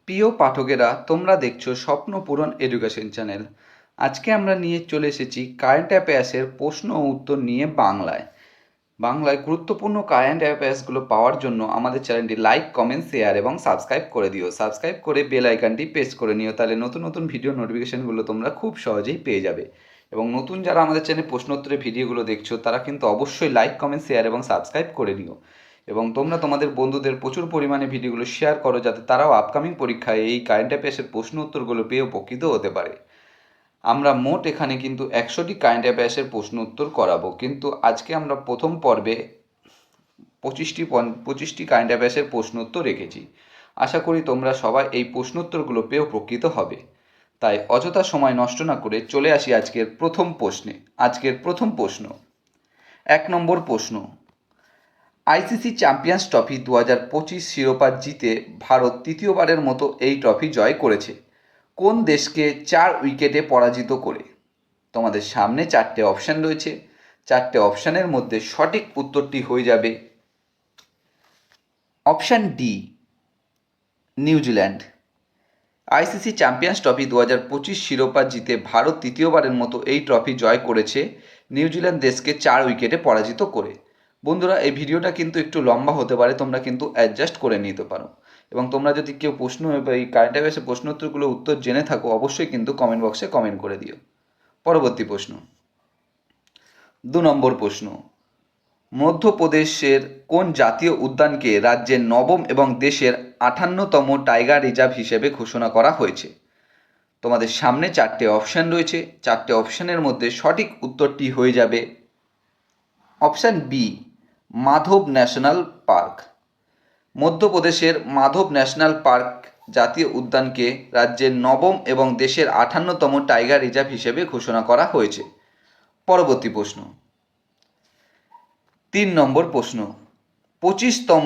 প্রিয় পাঠকেরা, তোমরা দেখছো স্বপ্ন পূরণ এডুকেশন চ্যানেল। আজকে আমরা নিয়ে চলে এসেছি কারেন্ট অ্যাফেয়ার্সের প্রশ্ন ও উত্তর নিয়ে বাংলায় গুরুত্বপূর্ণ কারেন্ট অ্যাফেয়ার্সগুলো পাওয়ার জন্য আমাদের চ্যানেলটি লাইক, কমেন্ট, শেয়ার এবং সাবস্ক্রাইব করে দিও। সাবস্ক্রাইব করে বেল আইকনটি প্রেস করে নিও, তাহলে নতুন নতুন ভিডিও নোটিফিকেশনগুলো তোমরা খুব সহজেই পেয়ে যাবে। এবং নতুন যারা আমাদের চ্যানেলে প্রশ্নোত্তরের ভিডিওগুলো দেখছো, তারা কিন্তু অবশ্যই লাইক, কমেন্ট, শেয়ার এবং সাবস্ক্রাইব করে নিও। এবং তোমরা তোমাদের বন্ধুদের প্রচুর পরিমাণে ভিডিওগুলো শেয়ার করো, যাতে তারাও আপকামিং পরীক্ষায় এই কারেন্ট অ্যাফেয়ার্সের প্রশ্ন উত্তরগুলো পেয়ে উপকৃত হতে পারে। আমরা মোট এখানে কিন্তু 100টি কারেন্ট অ্যাফেয়ার্সের প্রশ্ন উত্তর করাবো, কিন্তু আজকে আমরা প্রথম পর্বে 25টি কারেন্ট অ্যাফেয়ার্সের প্রশ্ন উত্তর রেখেছি। আশা করি তোমরা সবাই এই প্রশ্ন উত্তরগুলো পেয়ে উপকৃত হবে। তাই অযথা সময় নষ্ট না করে চলে আসি আজকের প্রথম প্রশ্নে। আজকের প্রথম প্রশ্ন, 1 নম্বর প্রশ্ন। আইসিসি চ্যাম্পিয়ন্স ট্রফি 2025 শিরোপা জিতে ভারত তৃতীয়বারের মতো এই ট্রফি জয় করেছে কোন দেশকে 4 উইকেটে পরাজিত করে? তোমাদের সামনে 4টে অপশান রয়েছে। 4টে অপশানের মধ্যে সঠিক উত্তরটি হয়ে যাবে option D, New Zealand. ICC champions trophy 2025 শিরোপা জিতে ভারত তৃতীয়বারের মতো এই ট্রফি জয় করেছে নিউজিল্যান্ড দেশকে 4 উইকেটে পরাজিত করে। বন্ধুরা, এই ভিডিওটা কিন্তু একটু লম্বা হতে পারে, তোমরা কিন্তু অ্যাডজাস্ট করে নিতে পারো। এবং তোমরা যদি কেউ প্রশ্ন বা এই কারেন্ট অ্যাফেয়ার্সের প্রশ্ন উত্তরগুলো উত্তর জেনে থাকো, অবশ্যই কিন্তু কমেন্ট বক্সে কমেন্ট করে দিও। পরবর্তী প্রশ্ন, 2 নম্বর প্রশ্ন। মধ্যপ্রদেশের কোন জাতীয় উদ্যানকে রাজ্যের নবম এবং দেশের 58তম টাইগার রিজার্ভ হিসেবে ঘোষণা করা হয়েছে? তোমাদের সামনে 4টে অপশান রয়েছে। 4টে অপশানের মধ্যে সঠিক উত্তরটি হয়ে যাবে option B, Madhav national park. মধ্যপ্রদেশের মাধব ন্যাশনাল পার্ক জাতীয় উদ্যানকে রাজ্যের নবম এবং দেশের 58তম টাইগার রিজার্ভ হিসেবে ঘোষণা করা হয়েছে। পরবর্তী প্রশ্ন, 3 নম্বর প্রশ্ন। 25তম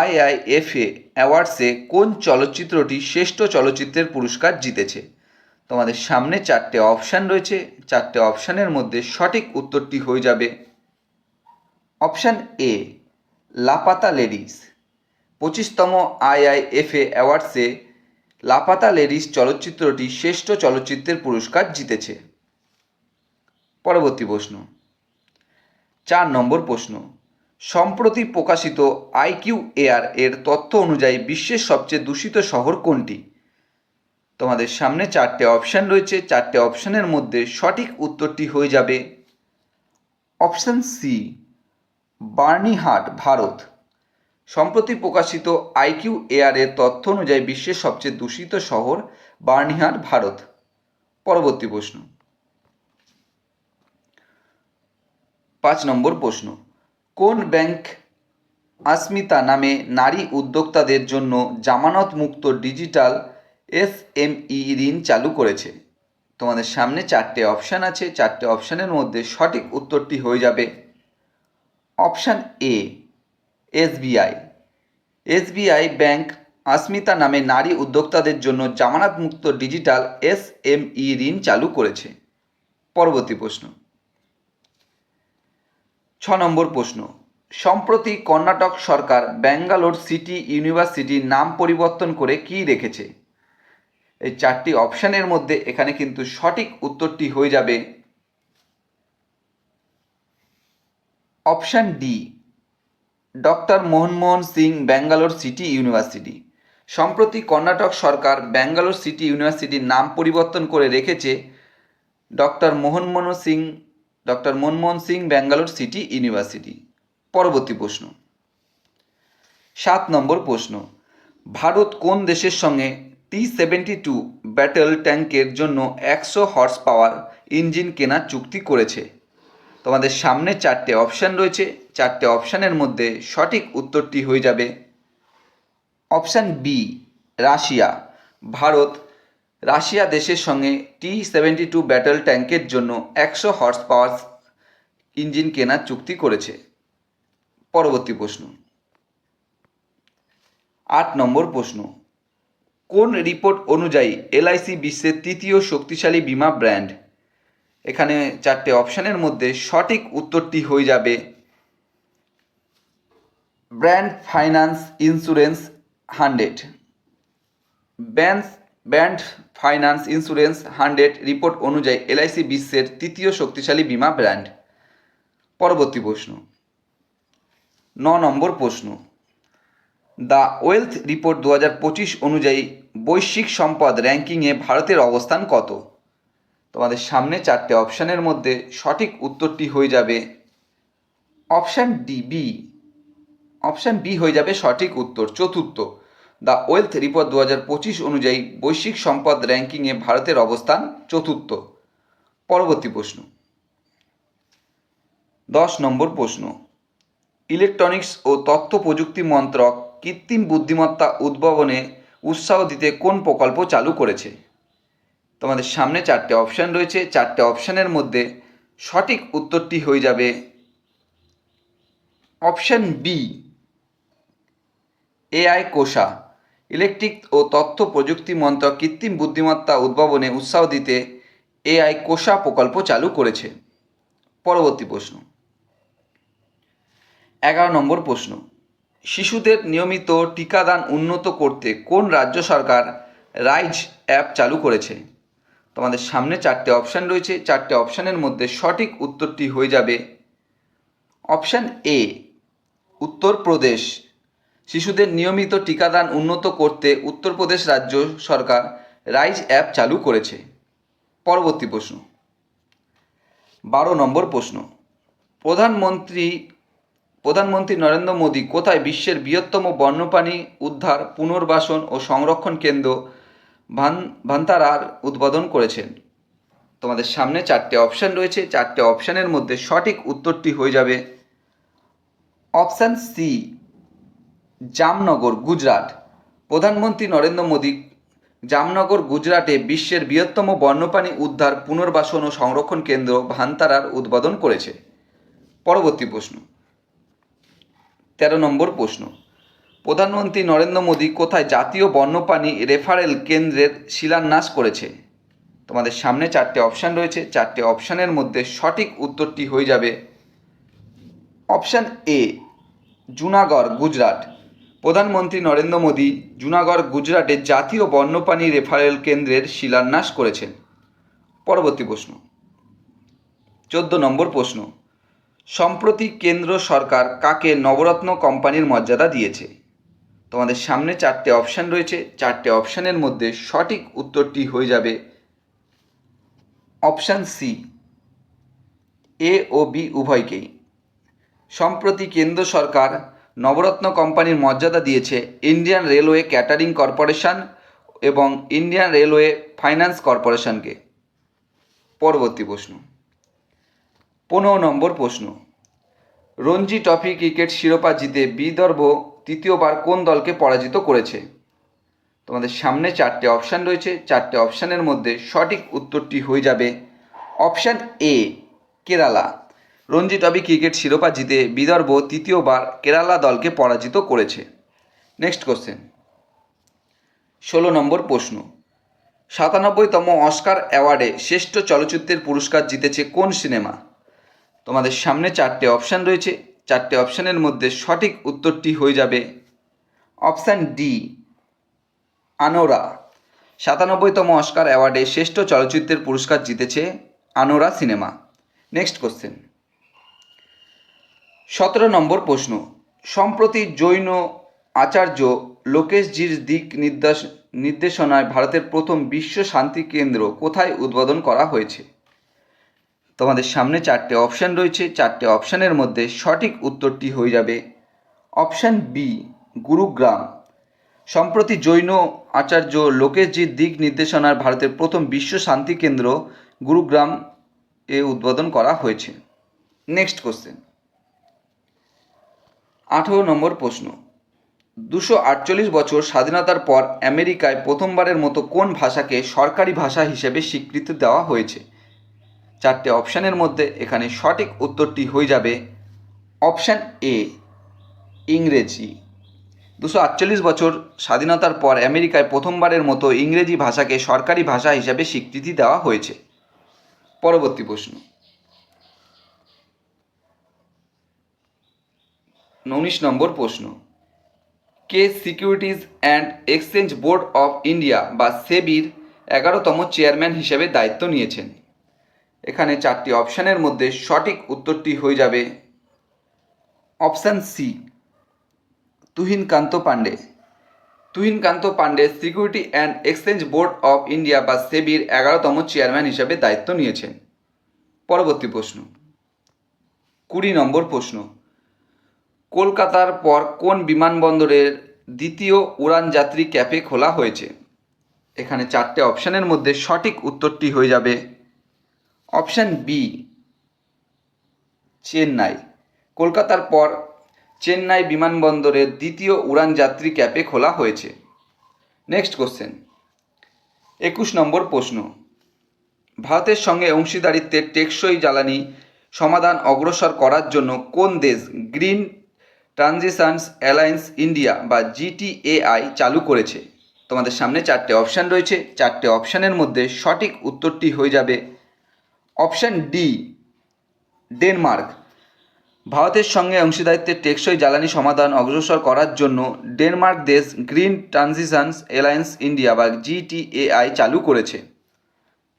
আইআইএফএ অ্যাওয়ার্ডসে কোন চলচ্চিত্রটি শ্রেষ্ঠ চলচ্চিত্রের পুরস্কার জিতেছে? তোমাদের সামনে 4টে অপশান রয়েছে। 4টে অপশানের মধ্যে সঠিক উত্তরটি হয়ে যাবে অপশান এ, লাপাতা লেডিস। 25তম আইআইএফএ অ্যাওয়ার্ডসে লাপাতা লেডিস চলচ্চিত্রটি শ্রেষ্ঠ চলচ্চিত্রের পুরস্কার জিতেছে। পরবর্তী প্রশ্ন, 4 নম্বর প্রশ্ন। সম্প্রতি প্রকাশিত আইকিউ এয়ার এর তথ্য অনুযায়ী বিশ্বের সবচেয়ে দূষিত শহর কোনটি? তোমাদের সামনে 4টে অপশান রয়েছে। 4টে অপশানের মধ্যে সঠিক উত্তরটি হয়ে যাবে অপশান সি, বার্নিহাট, ভারত। সম্প্রতি প্রকাশিত আইকিউ এয়ার এর তথ্য অনুযায়ী বিশ্বের সবচেয়ে দূষিত শহর বার্নিহাট, ভারত। পরবর্তী প্রশ্ন, 5 নম্বর প্রশ্ন। কোন ব্যাংক আসমিতা নামে নারী উদ্যোক্তাদের জন্য জামানত মুক্ত ডিজিটাল এসএমই ঋণ চালু করেছে? তোমাদের সামনে 4টে অপশান আছে। 4টে অপশানের মধ্যে সঠিক উত্তরটি হয়ে যাবে option A, SBI. SBI bank Asmita নামে নারী উদ্যোক্তাদের জন্য জামানতমুক্ত ডিজিটাল এসএমই ঋণ চালু করেছে। পরবর্তী প্রশ্ন, 6 নম্বর প্রশ্ন। সম্প্রতি কর্ণাটক সরকার ব্যাঙ্গালোর সিটি ইউনিভার্সিটির নাম পরিবর্তন করে কী রেখেছে? এই 4টি অপশানের মধ্যে এখানে কিন্তু সঠিক উত্তরটি হয়ে যাবে option D, doctor Manmohan Singh Bangalore city university. সম্প্রতি কর্ণাটক সরকার ব্যাঙ্গালোর সিটি ইউনিভার্সিটির নাম পরিবর্তন করে রেখেছে doctor Manmohan Singh Bangalore city university. পরবর্তী প্রশ্ন, 7 নম্বর প্রশ্ন। ভারত কোন দেশের সঙ্গে T-72 ব্যাটল ট্যাঙ্কের জন্য 100 হর্স পাওয়ার ইঞ্জিন কেনার চুক্তি করেছে? তোমাদের সামনে 4টে অপশান রয়েছে। 4টে অপশানের মধ্যে সঠিক উত্তরটি হয়ে যাবে অপশান বি, রাশিয়া। ভারত রাশিয়া দেশের সঙ্গে T-72 ব্যাটল ট্যাঙ্কের জন্য 100 হর্স পাওয়ার ইঞ্জিন কেনার চুক্তি করেছে। পরবর্তী প্রশ্ন, 8 নম্বর প্রশ্ন। কোন রিপোর্ট অনুযায়ী এলআইসি বিশ্বের তৃতীয় শক্তিশালী বীমা ব্র্যান্ড? এখানে 4টে অপশানের মধ্যে সঠিক উত্তরটি হয়ে যাবে brand finance insurance 100। Band band finance insurance 100 report অনুযায়ী এলআইসি বিশ্বের তৃতীয় শক্তিশালী বীমা ব্র্যান্ড। পরবর্তী প্রশ্ন, 9 নম্বর প্রশ্ন, দ্য ওয়েলথ রিপোর্ট 2025 অনুযায়ী বৈশ্বিক সম্পদ র্যাঙ্কিংয়ে ভারতের অবস্থান কত? তোমাদের সামনে 4টে অপশানের মধ্যে সঠিক উত্তরটি হয়ে যাবে অপশান বি। অপশান বি হয়ে যাবে সঠিক উত্তর, চতুর্থ। দ্য ওয়েলথ রিপোর্ট 2025 অনুযায়ী বৈশ্বিক সম্পদ র্যাঙ্কিংয়ে ভারতের অবস্থান চতুর্থ। পরবর্তী প্রশ্ন, 10 নম্বর প্রশ্ন, ইলেকট্রনিক্স ও তথ্য প্রযুক্তি মন্ত্রক কৃত্রিম বুদ্ধিমত্তা উদ্ভাবনে উৎসাহ দিতে কোন প্রকল্প চালু করেছে? তোমাদের সামনে 4টে অপশান রয়েছে, 4টে অপশানের মধ্যে সঠিক উত্তরটি হয়ে যাবে অপশান বি, এআই কোষা। ইলেকট্রিক ও তথ্য প্রযুক্তি মন্ত্রক কৃত্রিম বুদ্ধিমত্তা উদ্ভাবনে উৎসাহ দিতে এআই কোষা প্রকল্প চালু করেছে। পরবর্তী প্রশ্ন, 11 নম্বর প্রশ্ন, শিশুদের নিয়মিত টিকাদান উন্নত করতে কোন রাজ্য সরকার রাইজ অ্যাপ চালু করেছে? তোমাদের সামনে 4টে অপশান রয়েছে, 4টে অপশানের মধ্যে সঠিক উত্তরটি হয়ে যাবে অপশান এ, উত্তরপ্রদেশ। শিশুদের নিয়মিত টিকাদান উন্নত করতে উত্তরপ্রদেশ রাজ্য সরকার রাইজ অ্যাপ চালু করেছে। পরবর্তী প্রশ্ন, 12 নম্বর প্রশ্ন, প্রধানমন্ত্রী নরেন্দ্র মোদী কোথায় বিশ্বের বৃহত্তম বন্যপ্রাণী উদ্ধার, পুনর্বাসন ও সংরক্ষণ কেন্দ্র ভান্তারার উদ্বোধন করেছেন? তোমাদের সামনে 4টে অপশান রয়েছে, 4টে অপশানের মধ্যে সঠিক উত্তরটি হয়ে যাবে অপশান সি, জামনগর, গুজরাট। প্রধানমন্ত্রী নরেন্দ্র মোদী জামনগর, গুজরাটে বিশ্বের বৃহত্তম বন্যপ্রাণী উদ্ধার, পুনর্বাসন ও সংরক্ষণ কেন্দ্র ভান্তারার উদ্বোধন করেছে। পরবর্তী প্রশ্ন, 13 নম্বর প্রশ্ন, প্রধানমন্ত্রী নরেন্দ্র মোদী কোথায় জাতীয় বন্যপ্রাণী রেফারেল কেন্দ্রের শিলান্যাস করেছে? তোমাদের সামনে 4টে অপশান রয়েছে, 4টে অপশানের মধ্যে সঠিক উত্তরটি হয়ে যাবে অপশান এ, জুনাগড়, গুজরাট। প্রধানমন্ত্রী নরেন্দ্র মোদী জুনাগড়, গুজরাটে জাতীয় বন্যপ্রাণী রেফারেল কেন্দ্রের শিলান্যাস করেছেন। পরবর্তী প্রশ্ন, 14 নম্বর প্রশ্ন, সম্প্রতি কেন্দ্র সরকার কাকে নবরত্ন কোম্পানির মর্যাদা দিয়েছে? তোমাদের সামনে 4টে অপশান রয়েছে, 4টে অপশানের মধ্যে সঠিক উত্তরটি হয়ে যাবে অপশান সি, এ ও বি উভয়কেই। সম্প্রতি কেন্দ্র সরকার নবরত্ন কোম্পানির মর্যাদা দিয়েছে ইন্ডিয়ান রেলওয়ে ক্যাটারিং কর্পোরেশন এবং ইন্ডিয়ান রেলওয়ে ফাইন্যান্স কর্পোরেশনকে। পরবর্তী প্রশ্ন, 15 নম্বর প্রশ্ন, রঞ্জি ট্রফি ক্রিকেট শিরোপা জিতে বিদর্ভ তৃতীয়বার কোন দলকে পরাজিত করেছে? তোমাদের সামনে 4টে অপশান রয়েছে, 4টে অপশানের মধ্যে সঠিক উত্তরটি হয়ে যাবে অপশান এ, কেরালা। রঞ্জি ট্রফি ক্রিকেট শিরোপা জিতে বিদর্ভ তৃতীয়বার কেরালা দলকে পরাজিত করেছে। নেক্সট কোশ্চেন, 16 নম্বর প্রশ্ন, 97তম অস্কার অ্যাওয়ার্ডে শ্রেষ্ঠ চলচ্চিত্রের পুরস্কার জিতেছে কোন সিনেমা? তোমাদের সামনে 4টে অপশান রয়েছে, 4টে অপশানের মধ্যে সঠিক উত্তরটি হয়ে যাবে অপশান ডি, আনোরা। 97তম অস্কার অ্যাওয়ার্ডে শ্রেষ্ঠ চলচ্চিত্রের পুরস্কার জিতেছে আনোরা সিনেমা। নেক্সট কোশ্চেন, 17 নম্বর প্রশ্ন, সম্প্রতি জৈন আচার্য লোকেশজির দিক নির্দেশনায় ভারতের প্রথম বিশ্ব শান্তি কেন্দ্র কোথায় উদ্বোধন করা হয়েছে? তোমাদের সামনে 4টে অপশান রয়েছে, 4টে অপশানের মধ্যে সঠিক উত্তরটি হয়ে যাবে অপশান বি, গুরুগ্রাম। সম্প্রতি জৈন আচার্য লোকেশজির দিক নির্দেশনায় ভারতের প্রথম বিশ্ব শান্তি কেন্দ্র গুরুগ্রাম এ উদ্বোধন করা হয়েছে। নেক্সট কোশ্চেন, 18 নম্বর প্রশ্ন, 248 বছর স্বাধীনতার পর আমেরিকায় প্রথমবারের মতো কোন ভাষাকে সরকারি ভাষা হিসেবে স্বীকৃতি দেওয়া হয়েছে? 4টে অপশানের মধ্যে এখানে সঠিক উত্তরটি হয়ে যাবে অপশান এ, ইংরেজি। 248 বছর স্বাধীনতার পর আমেরিকায় প্রথমবারের মতো ইংরেজি ভাষাকে সরকারি ভাষা হিসেবে স্বীকৃতি দেওয়া হয়েছে। পরবর্তী প্রশ্ন, 19 নম্বর প্রশ্ন, কে securities and exchange board of India বা সেবির 11তম চেয়ারম্যান হিসেবে দায়িত্ব নিয়েছেন? এখানে চারটি অপশানের মধ্যে সঠিক উত্তরটি হয়ে যাবে option C, Tuhin Kanta Pandey. Tuhin Kanta Pandey security and exchange board of India বা সেবির 11তম চেয়ারম্যান হিসেবে দায়িত্ব নিয়েছেন। পরবর্তী প্রশ্ন, 20 নম্বর প্রশ্ন, কলকাতার পর কোন বিমানবন্দরের দ্বিতীয় উড়ানযাত্রী ক্যাফে খোলা হয়েছে? এখানে চারটে অপশানের মধ্যে সঠিক উত্তরটি হয়ে যাবে অপশান বি, চেন্নাই। কলকাতার পর চেন্নাই বিমানবন্দরের দ্বিতীয় উড়ানযাত্রী ক্যাফে খোলা হয়েছে। নেক্সট কোশ্চেন, 21 নম্বর প্রশ্ন, ভারতের সঙ্গে অংশীদারিত্বের টেকসই জ্বালানি সমাধান অগ্রসর করার জন্য কোন দেশ গ্রিন ট্রানজিশনস অ্যালায়েন্স ইন্ডিয়া বা জিটিএআই চালু করেছে? তোমাদের সামনে চারটে অপশান রয়েছে, চারটে অপশানের মধ্যে সঠিক উত্তরটি হয়ে যাবে অপশান ডি, ডেনমার্ক। ভারতের সঙ্গে অংশীদারিত্বের টেকসই জ্বালানি সমাধান অগ্রসর করার জন্য ডেনমার্ক দেশ গ্রিন ট্রানজিশনস অ্যালায়েন্স ইন্ডিয়া বা জিটিএআই চালু করেছে।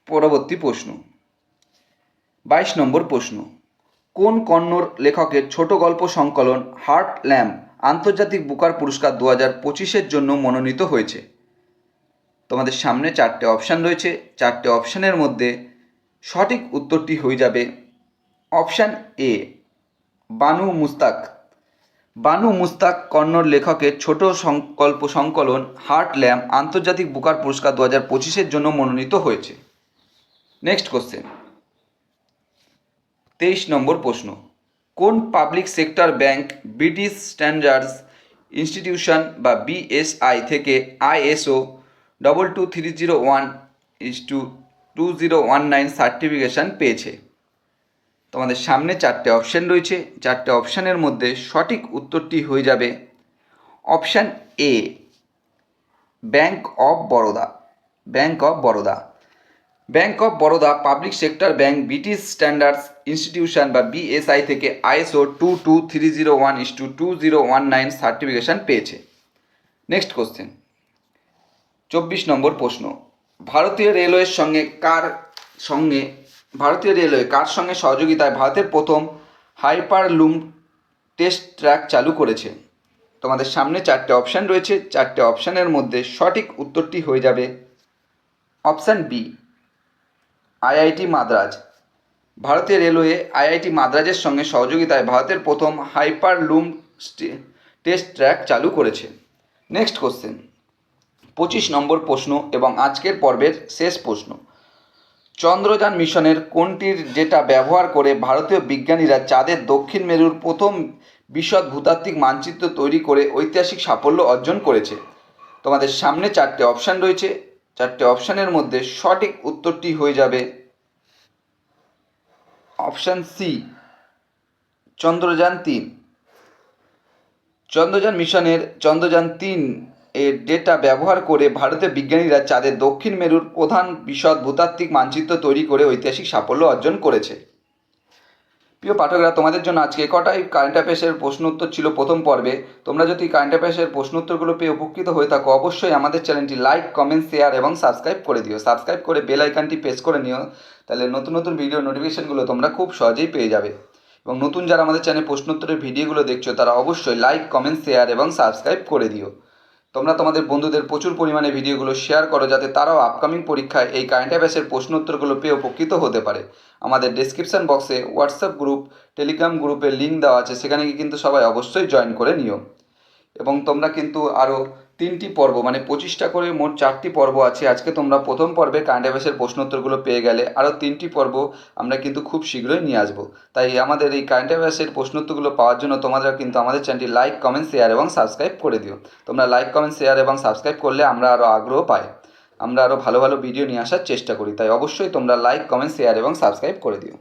পরবর্তী প্রশ্ন, 22 নম্বর প্রশ্ন, কোন কন্নড় লেখকের ছোট গল্প সংকলন হার্ট ল্যাম্প আন্তর্জাতিক বুকার পুরস্কার 2025-এর জন্য মনোনীত হয়েছে? তোমাদের সামনে চারটে অপশান রয়েছে, চারটে অপশানের মধ্যে সঠিক উত্তরটি হয়ে যাবে অপশান এ, বানু মুস্তাক। বানু মুস্তাক কন্নড় লেখকের ছোট গল্প সংকলন হার্ট ল্যাম্প আন্তর্জাতিক বুকার পুরস্কার 2025-এর জন্য মনোনীত হয়েছে। নেক্সট কোশ্চেন, 23 নম্বর প্রশ্ন, কোন public sector bank British standards institution বা বিএসআই থেকে ISO 22301:2019 সার্টিফিকেশন পেয়েছে? তোমাদের সামনে চারটে অপশান রয়েছে, চারটে অপশানের মধ্যে সঠিক উত্তরটি হয়ে যাবে option A, bank of Baroda. Bank of Baroda. Bank of Baroda public sector bank British standards institution বা বিএসআই থেকে ISO 22301:2019 সার্টিফিকেশন পেয়েছে। নেক্সট কোশ্চেন, 24 নম্বর প্রশ্ন, ভারতীয় রেলওয়ের সঙ্গে কার সঙ্গে সহযোগিতায় ভারতের প্রথম হাইপারলুম টেস্ট ট্র্যাক চালু করেছে? তোমাদের সামনে চারটে অপশান রয়েছে, চারটে অপশানের মধ্যে সঠিক উত্তরটি হয়ে যাবে অপশান বি, IIT মাদ্রাজ। ভারতীয় রেলওয়ে IIT মাদ্রাজের সঙ্গে সহযোগিতায় ভারতের প্রথম হাইপারলুম টেস্ট ট্র্যাক চালু করেছে। নেক্সট কোশ্চেন, 25 নম্বর প্রশ্ন এবং আজকের পর্বের শেষ প্রশ্ন, চন্দ্রযান মিশনের কোনটির ডেটা ব্যবহার করে ভারতীয় বিজ্ঞানীরা চাঁদের দক্ষিণ মেরুর প্রথম বিশদ ভূতাত্ত্বিক মানচিত্র তৈরি করে ঐতিহাসিক সাফল্য অর্জন করেছে? তোমাদের সামনে চারটে অপশান রয়েছে, চারটে অপশানের মধ্যে সঠিক উত্তরটি হয়ে যাবে অপশান সি, চন্দ্রযান-3। চন্দ্রযান মিশনের চন্দ্রযান-3 এর ডেটা ব্যবহার করে ভারতের বিজ্ঞানীরা চাঁদের দক্ষিণ মেরুর প্রধান বিশদ ভূতাত্ত্বিক মানচিত্র তৈরি করে ঐতিহাসিক সাফল্য অর্জন করেছে। প্রিয় পাঠকরা, তোমাদের জন্য আজকে কটাই কারেন্ট অ্যাফেয়ার্সের প্রশ্ন উত্তর ছিল প্রথম পর্বে। তোমরা যদি কারেন্ট অ্যাফেয়ার্সের প্রশ্ন উত্তরগুলো পেয়ে উপকৃত হয়ে থাকো, অবশ্যই আমাদের চ্যানেলটি লাইক, কমেন্ট, শেয়ার এবং সাবস্ক্রাইব করে দিও। সাবস্ক্রাইব করে বেল আইকনটি প্রেস করে নিও, তাহলে নতুন নতুন ভিডিও নোটিফিকেশনগুলো তোমরা খুব সহজেই পেয়ে যাবে। এবং নতুন যারা আমাদের চ্যানেল প্রশ্ন উত্তরের ভিডিওগুলো দেখছো, তারা অবশ্যই লাইক, কমেন্ট, শেয়ার এবং সাবস্ক্রাইব করে দিও। তোমরা তোমাদের বন্ধুদের প্রচুর পরিমাণে ভিডিওগুলো শেয়ার করো, যাতে তারাও আপকামিং পরীক্ষায় এই কারেন্ট অ্যাফেয়ার্সের প্রশ্ন উত্তরগুলো পেয়ে উপকৃত হতে পারে। আমাদের ডেসক্রিপশন বক্সে হোয়াটসঅ্যাপ গ্রুপ, টেলিগ্রাম গ্রুপের লিঙ্ক দেওয়া আছে, সেখানে কিন্তু সবাই অবশ্যই জয়েন করে নিও। এবং তোমরা কিন্তু আরও 3টি পর্ব, মানে 25টা করে মোট 4টি পর্ব আছে। আজকে তোমরা প্রথম পর্বে কারেন্ট অ্যাফেয়ার্সের প্রশ্ন উত্তরগুলো পেয়ে গেলে, আরও 3টি পর্ব আমরা কিন্তু খুব শীঘ্রই নিয়ে আসবো। তাই আমাদের এই কারেন্ট অ্যাফেয়ার্সের প্রশ্ন উত্তরগুলো পাওয়ার জন্য তোমরা কিন্তু আমাদের চ্যানেলটি লাইক, কমেন্ট, শেয়ার এবং সাবস্ক্রাইব করে দিও। তোমরা লাইক, কমেন্ট, শেয়ার এবং সাবস্ক্রাইব করলে আমরা আরও আগ্রহ পাই, আমরা আরও ভালো ভালো ভিডিও নিয়ে আসার চেষ্টা করি। তাই অবশ্যই তোমরা লাইক, কমেন্ট, শেয়ার এবং সাবস্ক্রাইব করে দিও।